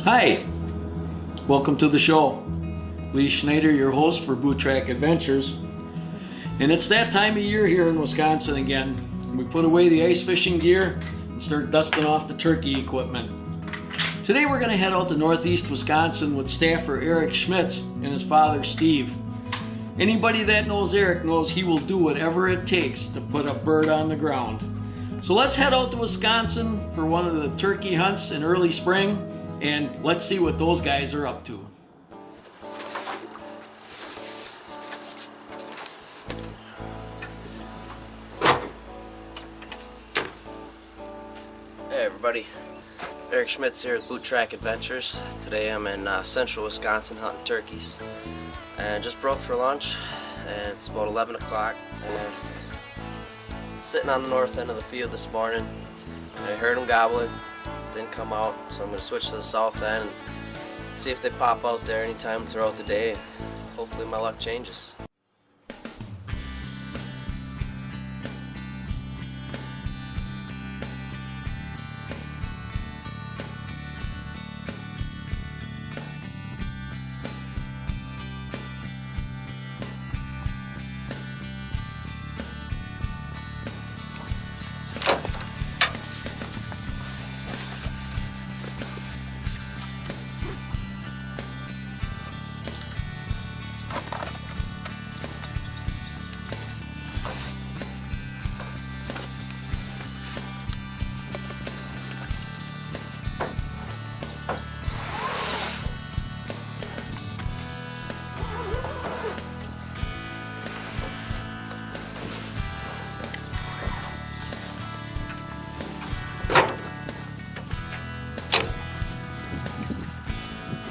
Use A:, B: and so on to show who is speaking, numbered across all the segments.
A: Hi, welcome to the show. Lee Schneider, your host for Boot-Trac Adventures. And it's that time of year here in Wisconsin again. We put away the ice fishing gear and start dusting off the turkey equipment. Today we're going to head out to northeast Wisconsin with staffer Eric Schmitz and his father Steve. Anybody that knows Eric knows he will do whatever it takes to put a bird on the ground. So let's head out to Wisconsin for one of the turkey hunts in early spring, and let's see what those guys are up to.
B: Hey everybody, Eric Schmitz here with Boot-Trac Adventures. Today I'm in central Wisconsin hunting turkeys, and just broke for lunch, and it's about 11 o'clock. Sitting on the north end of the field this morning, and I heard them gobbling. Didn't come out, so I'm going to switch to the south end and see if they pop out there anytime throughout the day. Hopefully my luck changes.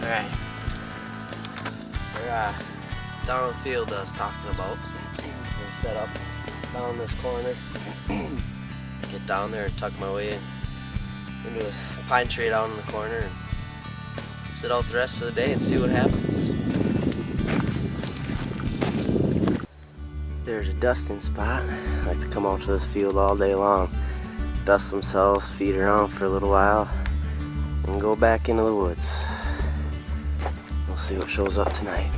B: Alright, we're down in the field I was talking about. I'm set up down in this corner. Get down there and tuck my way into a pine tree down in the corner and sit out the rest of the day and see what happens. There's a dusting spot. I like to come out to this field all day long, dust themselves, feed around for a little while, and go back into the woods. We'll see what shows up tonight.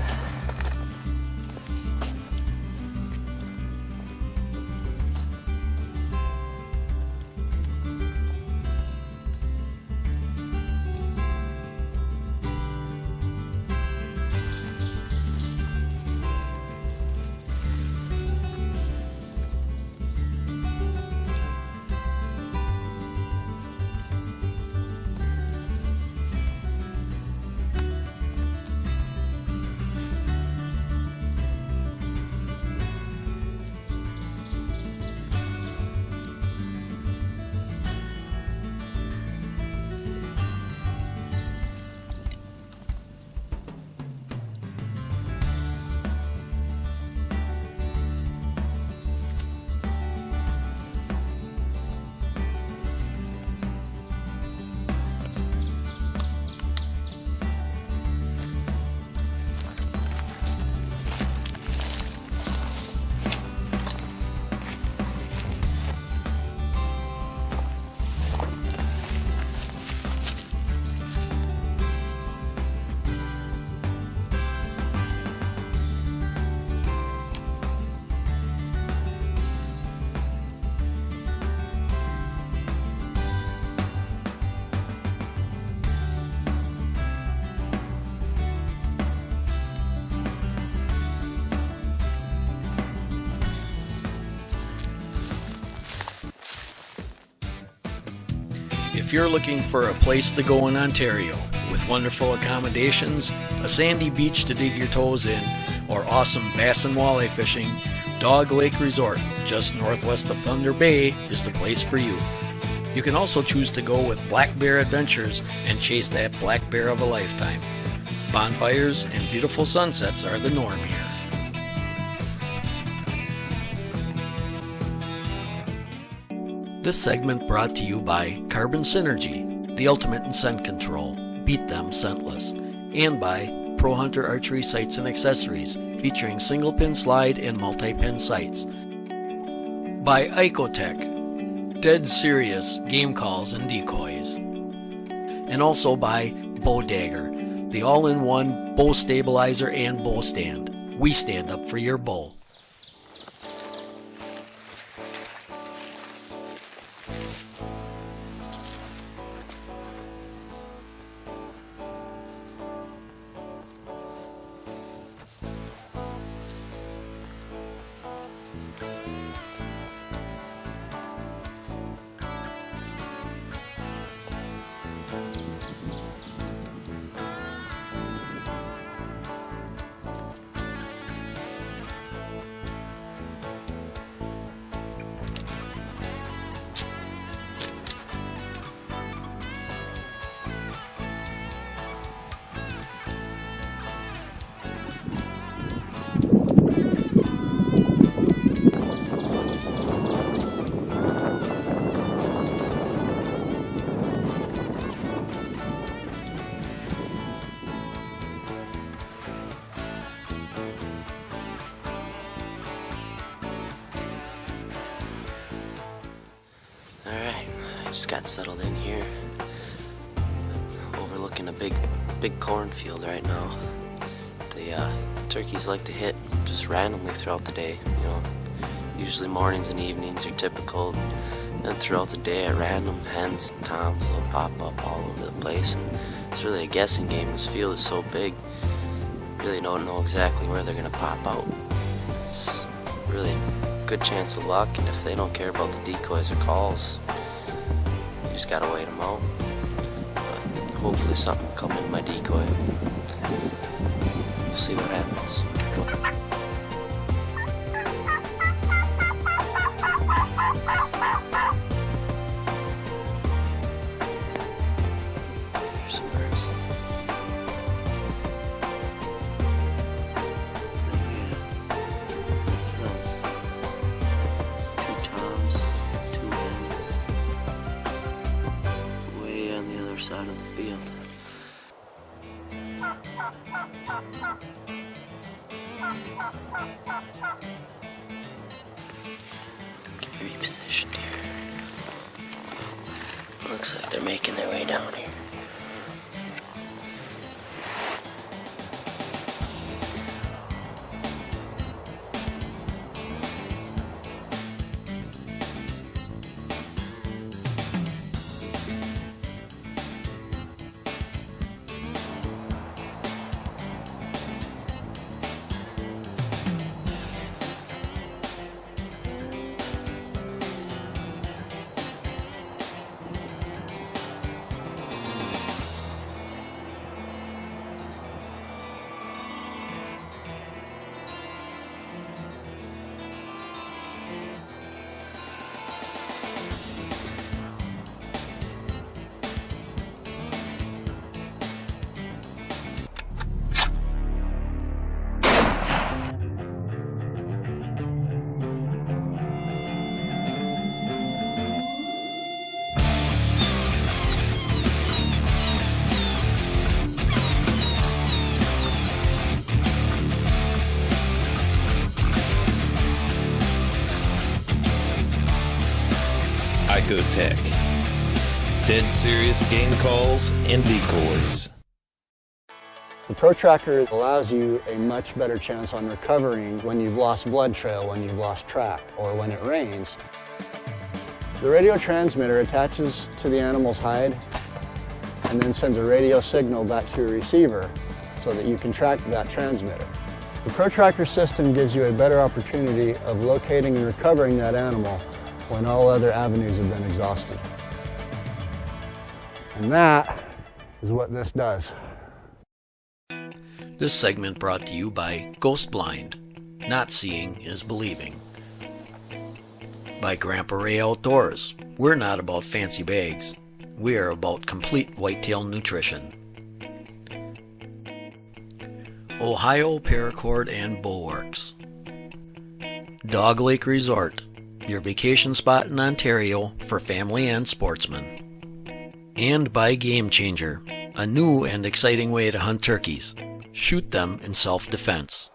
A: If you're looking for a place to go in Ontario with wonderful accommodations, a sandy beach to dig your toes in, or awesome bass and walleye fishing, Dog Lake Resort, just northwest of Thunder Bay, is the place for you. You can also choose to go with Black Bear Adventures and chase that black bear of a lifetime. Bonfires and beautiful sunsets are the norm here. This segment brought to you by Carbon Synergy, the ultimate in scent control. Beat them scentless. And by Pro Hunter Archery Sights and Accessories, featuring single pin slide and multi-pin sights. By Icotech, dead serious game calls and decoys. And also by Bow Dagger, the all-in-one bow stabilizer and bow stand. We stand up for your bow.
B: Alright, I just got settled in here. Overlooking a big cornfield right now. The turkeys like to hit just randomly throughout the day. You know, usually mornings and evenings are typical. And throughout the day at random, hens and toms will pop up all over the place. And it's really a guessing game. This field is so big, you really don't know exactly where they're going to pop out. It's really a good chance of luck, and if they don't care about the decoys or calls, you just got to wait them out. But hopefully something will come in my decoy. We'll see what happens. Side of the field. Get repositioned here. Looks like they're making their way down here.
C: Boot-Trac. Dead serious game calls and decoys.
D: The Pro Tracker allows you a much better chance on recovering when you've lost blood trail, when you've lost track, or when it rains. The radio transmitter attaches to the animal's hide and then sends a radio signal back to your receiver so that you can track that transmitter. The Pro Tracker system gives you a better opportunity of locating and recovering that animal when all other avenues have been exhausted. And that is what this does.
A: This segment brought to you by Ghost Blind. Not seeing is believing. By Grandpa Ray Outdoors. We're not about fancy bags. We are about complete whitetail nutrition. Ohio Paracord and Bulwarks. Dog Lake Resort. Your vacation spot in Ontario for family and sportsmen. And by Game Changer. A new and exciting way to hunt turkeys. Shoot them in self-defense.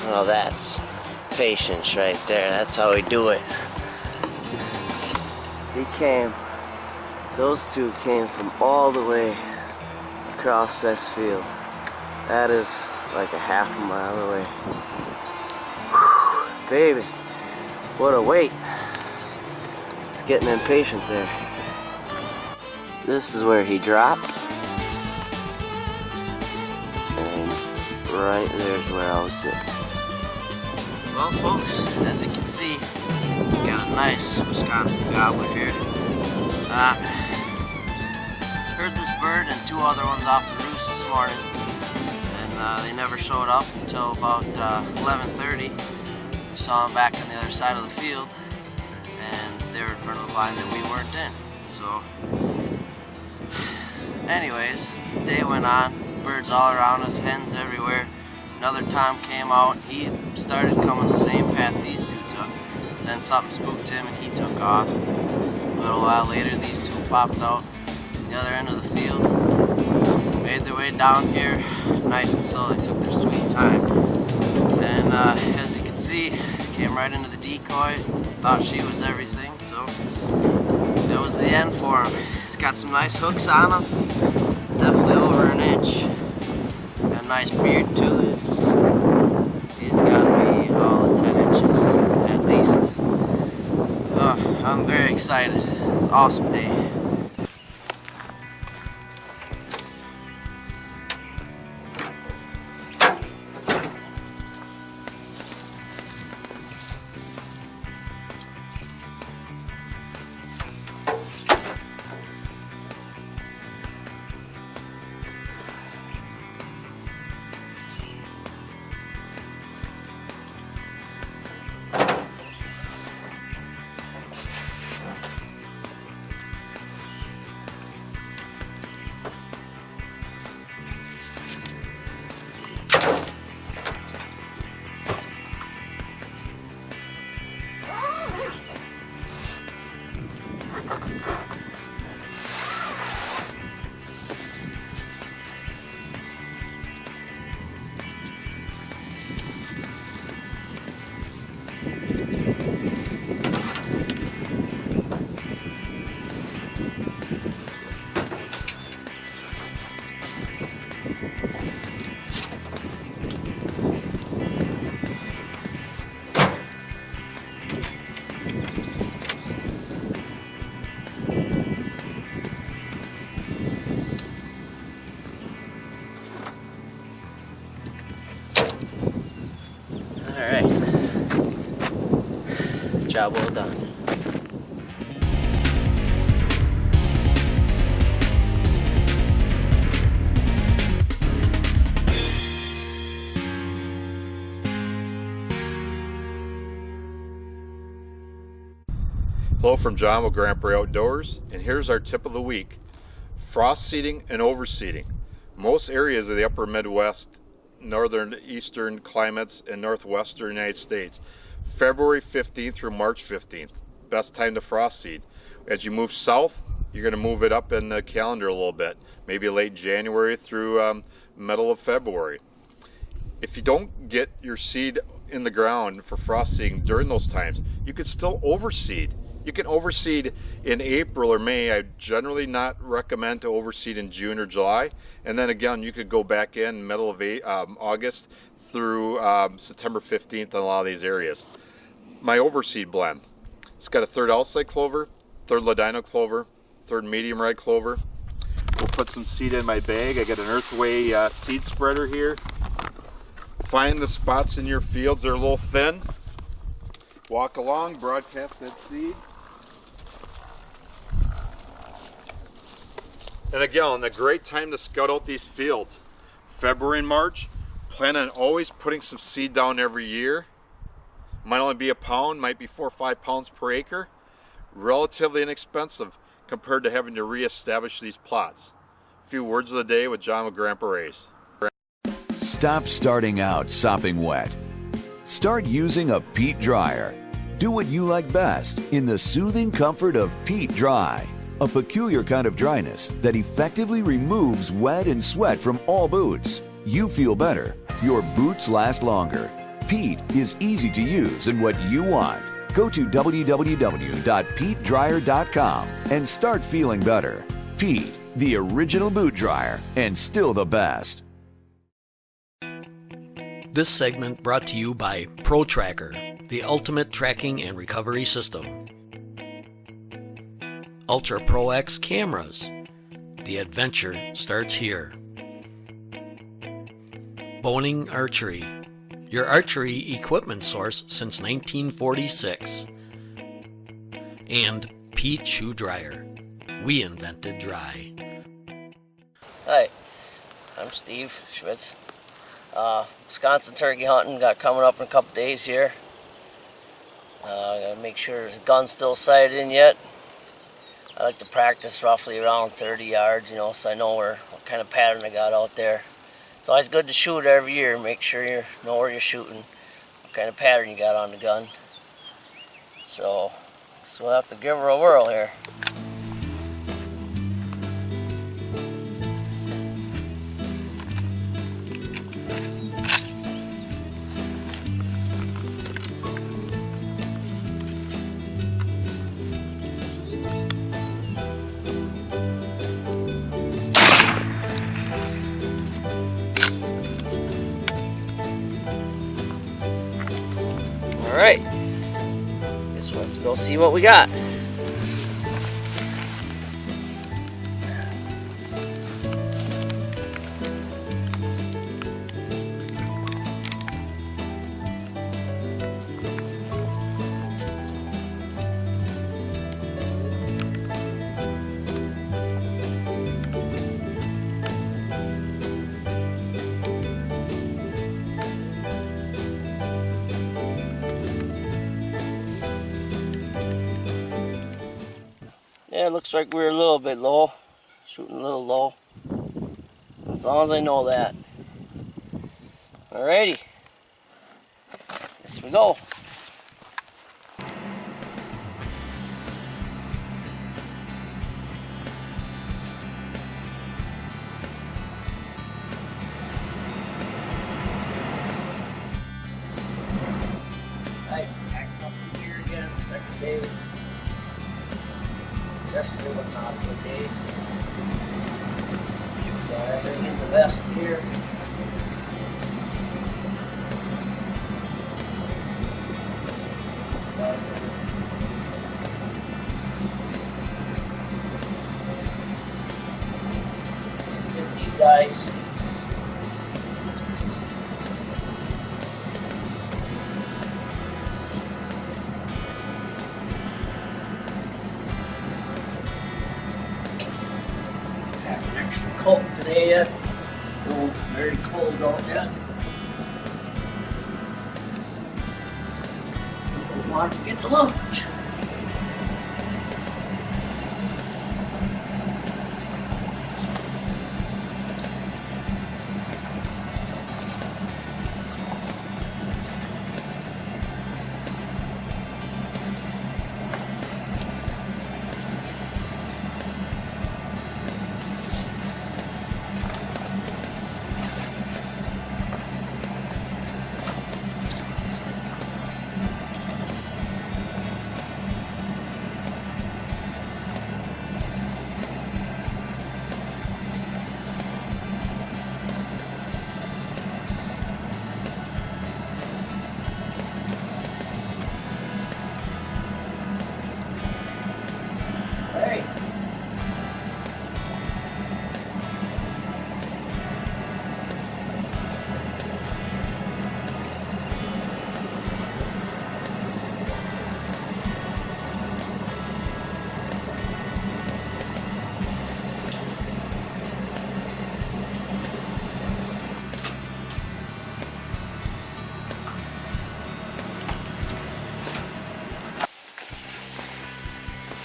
B: Well, that's patience right there. That's how we do it. Those two came from all the way across this field. That is like a half a mile away. Whew, baby, what a wait. It's getting impatient there. This is where he dropped. And right there's where I was sitting. Well, folks, as you can see, we got a nice Wisconsin gobbler here. Heard this bird and two other ones off the roost this morning, and they never showed up until about 11:30. We saw them back on the other side of the field, and they were in front of the blind that we weren't in. So, anyways, the day went on, birds all around us, hens everywhere. Another tom came out, he started coming the same path these two took. Then something spooked him and he took off. A little while later, these two popped out the other end of the field, made their way down here, nice and slowly, took their sweet time. And as you can see, came right into the decoy, thought she was everything, so that was the end for him. He's got some nice hooks on him, definitely over an inch. Got a nice beard too. He's got to be all of 10 inches at least. Oh, I'm very excited. It's an awesome day. Alright, job well done.
E: Hello from John with Grand Prix Outdoors, and here's our tip of the week. Frost seeding and overseeding. Most areas of the upper Midwest, northern eastern climates, and northwestern United States, February 15th through March 15th, best time to frost seed. As you move south, you're going to move it up in the calendar a little bit, maybe late January through middle of February. If you don't get your seed in the ground for frost seeding during those times, you could still overseed. You can overseed in April or May. I generally not recommend to overseed in June or July. And then again, you could go back in middle of August through September 15th in a lot of these areas. My overseed blend. It's got a third outside clover, third ladino clover, third medium red clover. We'll put some seed in my bag. I got an Earthway seed spreader here. Find the spots in your fields that are a little thin. Walk along, broadcast that seed. And again, a great time to scout out these fields. February and March, plan on always putting some seed down every year. Might only be a pound, might be 4 or 5 pounds per acre. Relatively inexpensive compared to having to reestablish these plots. A few words of the day with John with Grandpa Ray's.
F: Stop starting out sopping wet. Start using a peat dryer. Do what you like best in the soothing comfort of Peat Dry, a peculiar kind of dryness that effectively removes wet and sweat from all boots. You feel better. Your boots last longer. Peat is easy to use and what you want. Go to www.peatdryer.com and start feeling better. Peat, the original boot dryer, and still the best.
A: This segment brought to you by Boot-Trac, the ultimate tracking and recovery system. Ultra Pro X cameras. The adventure starts here. Boning Archery, your archery equipment source since 1946. And Peat Shoe Dryer. We invented dry.
B: Hi, I'm Steve Schmitz. Wisconsin turkey hunting got coming up in a couple days here. Gotta make sure the gun's still sighted in yet. I like to practice roughly around 30 yards, so I know what kind of pattern I got out there. It's always good to shoot every year. Make sure you know where you're shooting, what kind of pattern you got on the gun. So we'll have to give her a whirl here. Alright, guess we'll have to go see what we got. Yeah, it looks like we're a little bit low, shooting a little low, as long as I know that. Alrighty, here we go. Alright, back up here again, second day. Yesterday was not a good day. Bring in the vest here. Get these guys. Cold today yet. Still very cold out yet. Don't want to forget the lunch.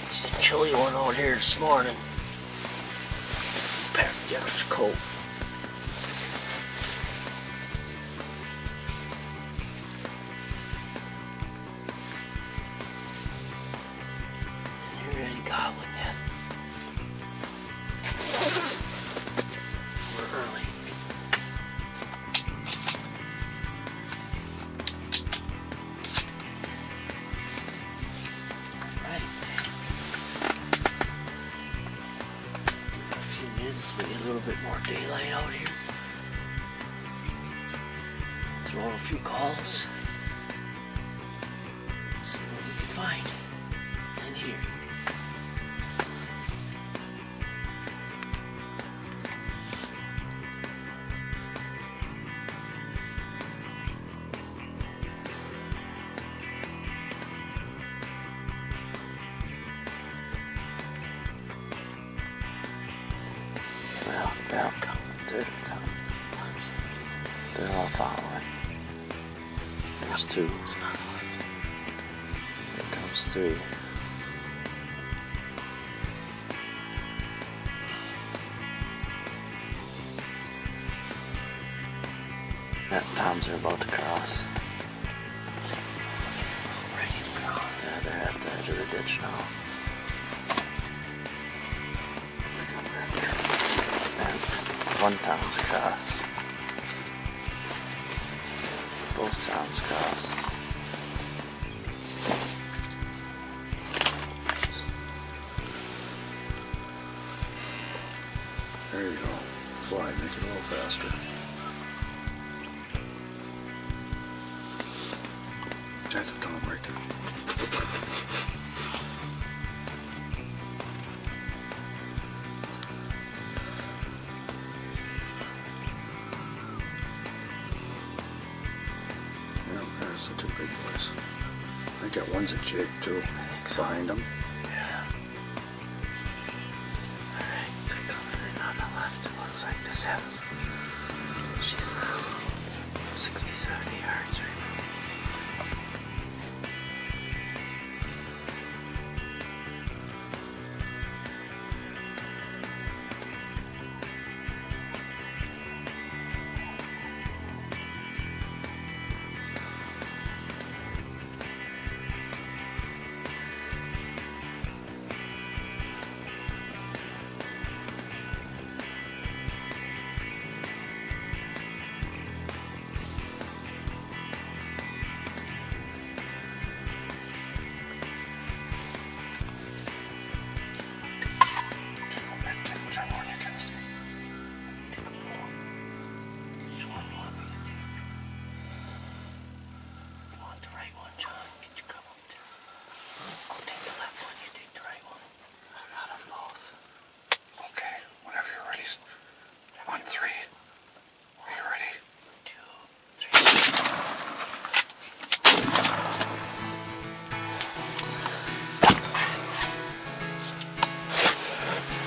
B: It's a chilly one out here this morning. Packed the extra coat. You ready, Goblin, yet? We're early. Alright. Give it a few minutes, we get a little bit more daylight out here. Throw out a few calls. Let's see what we can find in here. Well, they'll come. There they come. They're all following. There's two. Here comes three. That Toms are about to cross. Let's see. Ready to cross. Yeah, they're at the edge of the ditch now. And one Tom's across. Both Tom's crossed.
G: There you go. Fly, make it a little faster. That's a Tom right there. Yeah, there's the two big boys. I think that one's a jig too. Behind them.
B: Yeah. Alright, they're coming in on the left. It looks like this ends. She's now 60, 70 yards right now.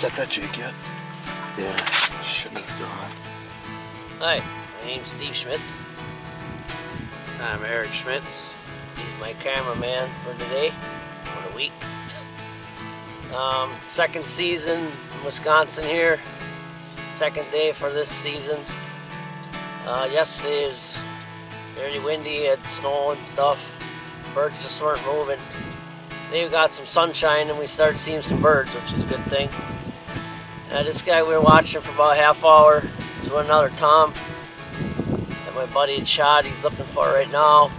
G: Is that Jake yet?
B: Yeah.
G: Shit, he's gone.
B: Hi, my name's Steve Schmitz. I'm Eric Schmitz. He's my cameraman for today, for the week. Second season in Wisconsin here. Second day for this season. Yesterday was very windy, had snow and stuff. Birds just weren't moving. Today we got some sunshine and we started seeing some birds, which is a good thing. This guy we were watching for about a half hour was with another Tom that my buddy had shot. He's looking for it right now.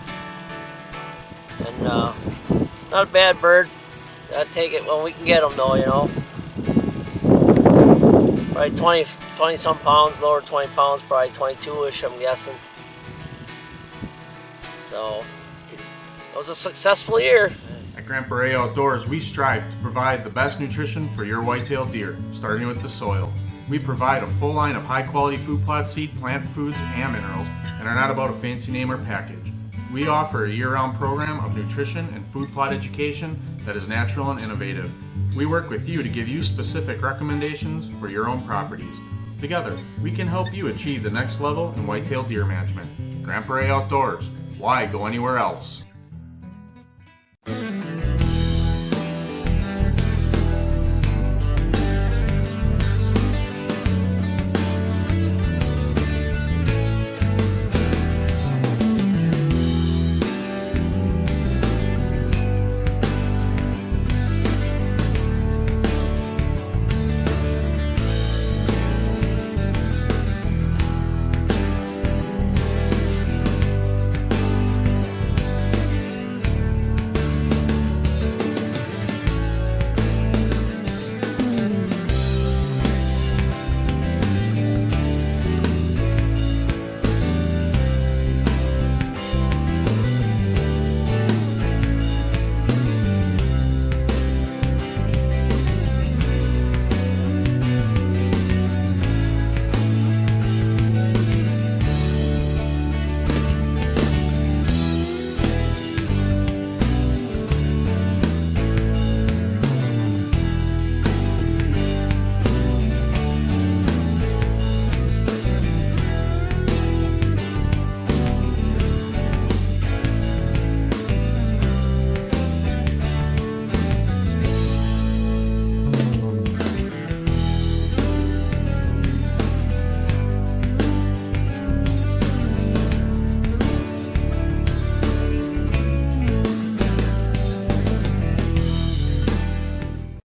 B: And not a bad bird. Gotta take it when we can get them though, you know. Probably 20 some pounds, lower 20 pounds, probably 22-ish I'm guessing. So it was a successful year.
H: At Grand Prairie Outdoors, we strive to provide the best nutrition for your white-tailed deer, starting with the soil. We provide a full line of high-quality food plot seed, plant foods, and minerals, and are not about a fancy name or package. We offer a year-round program of nutrition and food plot education that is natural and innovative. We work with you to give you specific recommendations for your own properties. Together, we can help you achieve the next level in white-tailed deer management. Grand Prairie Outdoors. Why go anywhere else?